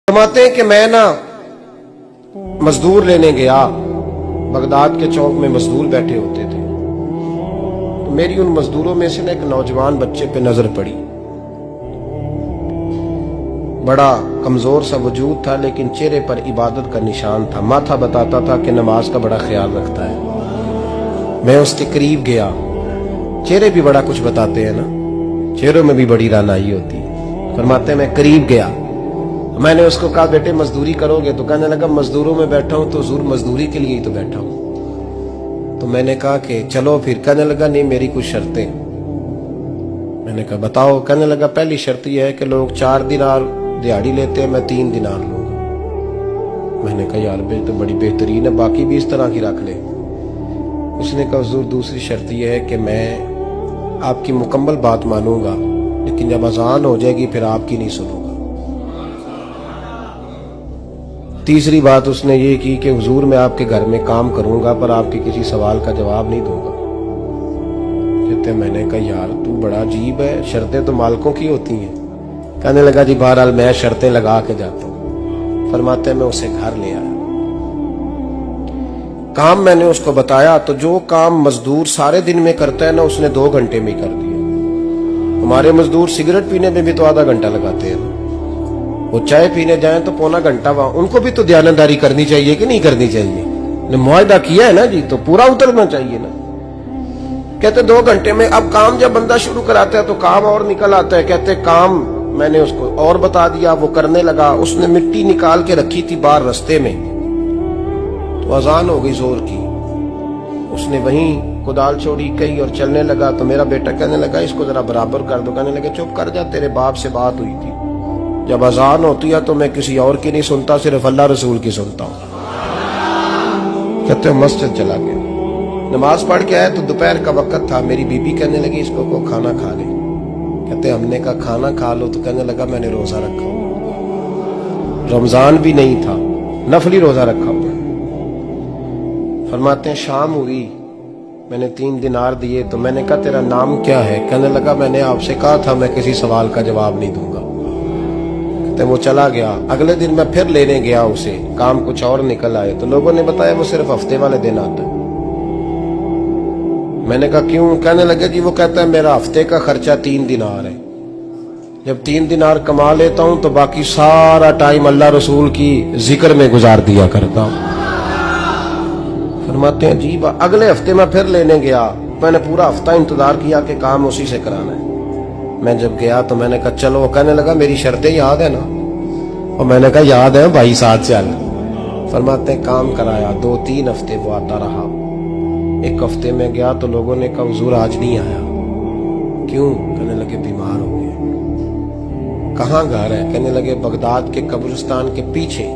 फरमाते हैं कि मैं ना मजदूर लेने गया, बगदाद के चौक में मजदूर बैठे होते थे, तो मेरी उन मजदूरों में से ना एक नौजवान बच्चे पे नजर पड़ी। बड़ा कमजोर सा वजूद था, लेकिन चेहरे पर इबादत का निशान था। माथा बताता था कि नमाज का बड़ा ख्याल रखता है। मैं उसके करीब गया। चेहरे भी बड़ा कुछ बताते हैं ना, चेहरों में भी बड़ी रानाई होती है। फरमाते हैं मैं करीब गया, मैंने उसको कहा बेटे मजदूरी करोगे? तो कहने लगा मजदूरों में बैठा हूं तो हुजूर मजदूरी के लिए ही तो बैठा हूं। तो मैंने कहा कि चलो फिर। कहने लगा नहीं, मेरी कुछ शर्तें। मैंने कहा बताओ? कहने लगा पहली शर्त यह है कि लोग 4 दिनार दिहाड़ी लेते हैं, मैं 3 दिनार लूंगा। मैंने कहा यार बे तो बड़ी बेहतरीन है, बाकी भी इस तरह की रख ले। उसने कहा हुजूर दूसरी शर्त यह है कि मैं आपकी मुकम्मल बात मानूंगा, लेकिन जब अजान हो जाएगी फिर आपकी नहीं सुनूंगा। तीसरी बात उसने ये की कि हुजूर मैं आपके घर में काम करूंगा पर आपके किसी सवाल का जवाब नहीं दूंगा। कहते मैंने कहा यार तू बड़ा अजीब है, शर्तें तो मालिकों की होती हैं। कहने लगा जी बहरहाल मैं शर्तें लगा के जाता हूं। फरमाते मैं उसे घर ले आया, काम मैंने उसको बताया, तो जो काम मजदूर सारे दिन में करता है ना उसने 2 घंटे में कर दिया। हमारे मजदूर सिगरेट पीने में भी तो आधा घंटा लगाते हैं, वो चाय पीने जाएं तो पौना घंटा वहां। उनको भी तो ध्यानदारी करनी चाहिए कि नहीं करनी चाहिए? ने मुआहदा किया है ना जी, तो पूरा उतरना चाहिए ना। कहते 2 घंटे में। अब काम जब बंदा शुरू कराता है तो काम और निकल आता है। कहते काम मैंने उसको और बता दिया, वो करने लगा। उसने मिट्टी निकाल के रखी थी बाहर रास्ते में, तो अजान हो गई जोर की। उसने वहीं कुदाल छोड़ी कही और चलने लगा। तो मेरा बेटा कहने लगा इसको जरा बराबर कर दो। कहने लगे चुप कर जा, तेरे बाप से बात हुई थी, जब अजान होती है तो मैं किसी और की नहीं सुनता, सिर्फ अल्लाह रसूल की सुनता हूं। कहते हो मस्जिद चला गया, नमाज पढ़ के आया तो दोपहर का वक्त था। मेरी बीबी कहने लगी इसको को खाना खा ले। कहते हमने कहा खाना खा लो, तो कहने लगा मैंने रोजा रखा हुआ, रमजान भी नहीं था, नफली रोजा रखा हुआ। फरमाते हैं शाम हुई, मैंने 3 दिनार दिए, तो मैंने कहा तेरा नाम क्या है? कहने लगा मैंने आपसे कहा था मैं किसी सवाल का जवाब नहीं दूंगा। तो वो चला गया। अगले दिन मैं फिर लेने गया उसे, काम कुछ और निकल आए, तो लोगों ने बताया वो सिर्फ हफ्ते वाले दिन आता है। मैंने कहा क्यों? कहने लगे जी वो कहता है मेरा हफ्ते का खर्चा 3 दिनार है, जब 3 दिनार कमा लेता हूं तो बाकी सारा टाइम अल्लाह रसूल की जिक्र में गुजार दिया करता हूं। फरमाते हैं जी अगले हफ्ते मैं फिर लेने गया, मैंने पूरा हफ्ता इंतजार किया कि काम उसी से कराना है। मैं जब गया तो मैंने कहा चलो। वो कहने लगा मेरी शर्तें याद है ना? और मैंने कहा याद है भाई, साथ चल। फरमाते हैं काम कराया, 2-3 हफ्ते वो आता रहा। एक हफ्ते में गया तो लोगों ने कहा हुजूर आज नहीं आया। क्यों? कहने लगे बीमार हो गए। कहाँ घर है? कहने लगे बगदाद के कब्रिस्तान के पीछे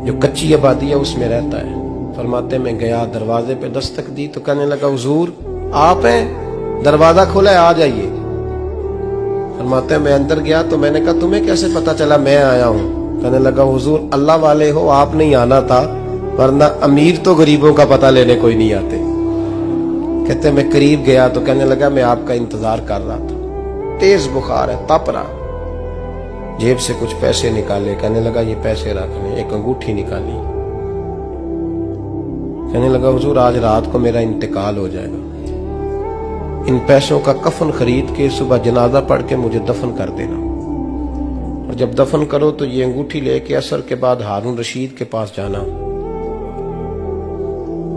जो कच्ची आबादी है उसमें रहता है। फरमाते मैं गया, दरवाजे पे दस्तक दी तो कहने लगा हुजूर आप हैं? दरवाजा खोला है, आ जाइए। फरमाते हैं मैं अंदर गया तो मैंने कहा तुम्हें कैसे पता चला मैं आया हूं? कहने लगा हुजूर अल्लाह वाले हो, आप नहीं आना था, वरना अमीर तो गरीबों का पता लेने कोई नहीं आते। कहते मैं करीब गया तो कहने लगा मैं आपका इंतजार कर रहा था, तेज बुखार है, तप रहा। जेब से कुछ पैसे निकाले, कहने लगा ये पैसे रख लें। एक अंगूठी निकाली, कहने लगा हुजूर आज रात को मेरा इंतकाल हो जाएगा, इन पैसों का कफन खरीद के सुबह जनाजा पढ़ के मुझे दफन कर देना, और जब दफन करो तो ये अंगूठी लेके असर के बाद हारून रशीद के पास जाना।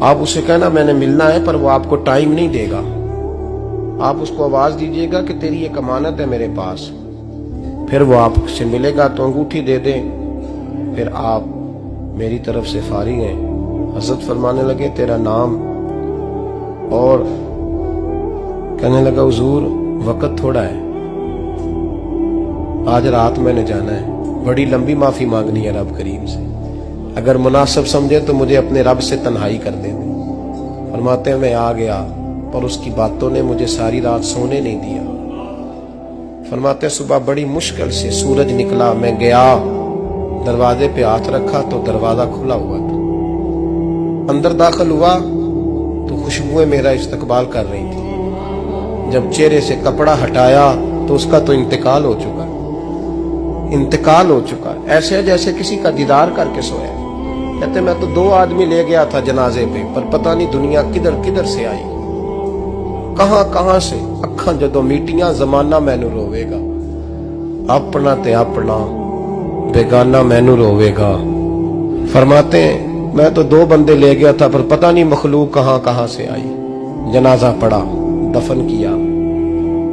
आप उसे कहना मैंने मिलना है, पर वो आपको टाइम नहीं देगा। आप उसको आवाज दीजिएगा कि तेरी एक अमानत है मेरे पास, फिर वो आपसे मिलेगा तो अंगूठी दे दे, फिर आप मेरी तरफ से फारिग हैं। हजरत फरमाने लगे तेरा नाम? और कहने लगा हुजूर वक्त थोड़ा है, आज रात मैंने जाना है, बड़ी लंबी माफी मांगनी है रब करीम से, अगर मुनासिब समझे तो मुझे अपने रब से तन्हाई कर दे। फरमाते हैं मैं आ गया, पर उसकी बातों ने मुझे सारी रात सोने नहीं दिया। फरमाते हैं सुबह बड़ी मुश्किल से सूरज निकला, मैं गया दरवाजे पे हाथ रखा तो दरवाजा खुला हुआ था। अंदर दाखिल हुआ तो खुशबुएं मेरा इस्तकबाल कर रही थी। जब चेहरे से कपड़ा हटाया तो उसका तो इंतकाल हो चुका। इंतकाल हो चुका है, ऐसे है जैसे किसी का दीदार करके सोया। कहते मैं तो 2 आदमी ले गया था जनाजे पे, पर पता नहीं दुनिया किधर किधर से आई, कहां कहां से। अखां जदों मीटियां जमाना मैनू रोवेगा, अपना ते अपना बेगाना मैनू रोवेगा। फरमाते हैं मैं तो 2 बंदे ले गया था, पर पता नहीं मखलूक कहां कहां से आई। जनाजा पड़ा, दफन किया।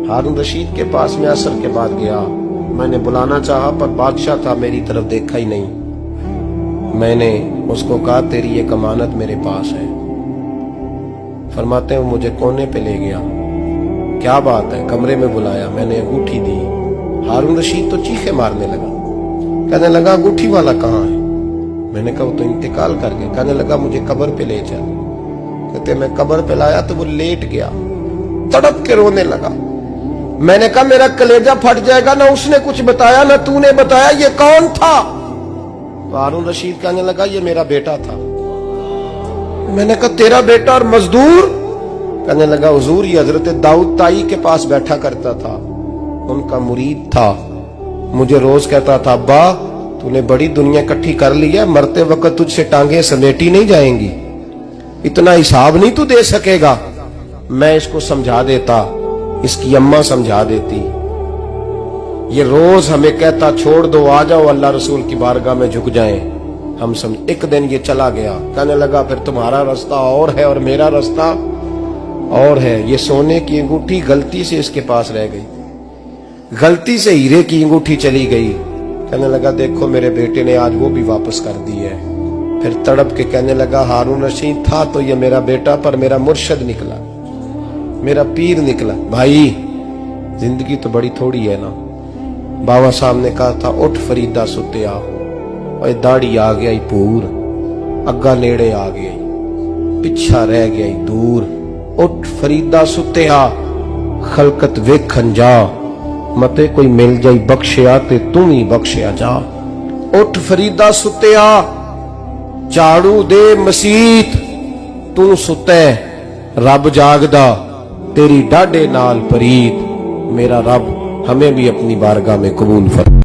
हारून रशीद के पास में असर के बाद गया, मैंने बुलाना चाहा पर बादशाह था, मेरी तरफ देखा ही नहीं। मैंने उसको कहा तेरी ये अमानत मेरे पास है। फरमाते हैं वो मुझे कोने पे ले गया, क्या बात है, कमरे में बुलाया, मैंने अंगूठी दी। हारून रशीद तो चीखे मारने लगा, कहने लगा अंगूठी वाला कहाँ है? मैंने कहा वो तो इंतकाल कर गया। कहने लगा मुझे कब्र पे ले चल। कहते मैं कब्र पे लाया तो वो लेट गया, तड़प के रोने लगा। मैंने कहा मेरा कलेजा फट जाएगा, ना उसने कुछ बताया ना तूने बताया, ये कौन था? तो हारून रशीद कहने लगा ये मेरा बेटा था। मैंने कहा तेरा बेटा और मजदूर? कहने लगा हुजूर ये हजरत दाऊद ताई के पास बैठा करता था, उनका मुरीद था, मुझे रोज कहता था अब्बा तूने बड़ी दुनिया इकट्ठी कर ली है, मरते वक्त तुझसे टांगे समेटी नहीं जाएंगी, इतना हिसाब नहीं तू दे सकेगा। मैं इसको समझा देता, इसकी अम्मा समझा देती। ये रोज हमें कहता छोड़ दो, आ जाओ अल्लाह रसूल की बारगाह में झुक जाएं। हम समझ। एक दिन ये चला गया, कहने लगा फिर तुम्हारा रास्ता और है और मेरा रास्ता और है। ये सोने की अंगूठी गलती से इसके पास रह गई, गलती से हीरे की अंगूठी चली गई। कहने लगा देखो मेरे बेटे ने आज वो भी वापस कर दी है। फिर तड़प के कहने लगा हारून रशीद था तो ये मेरा बेटा, पर मेरा मुर्शद निकला, मेरा पीर निकला। भाई जिंदगी तो बड़ी थोड़ी है ना। बाबा साहब ने कहा था उठ फरीदा सुत्या, और दाढ़ी आ गया ही पूर, अग्गा नेड़े आ गया, पिछा रह गया ही दूर। उठ फरीदा सुत्या खलकत वेखन जा, मते कोई मिल जाई बख्शिया ते तू ही बख्शिया जा। उठ फरीदा सुत्या झाड़ू दे मसीत, तू सुते रब जागदा, तेरी डाडे नाल परीत। मेरा रब हमें भी अपनी बारगाह में कबूल फरमा।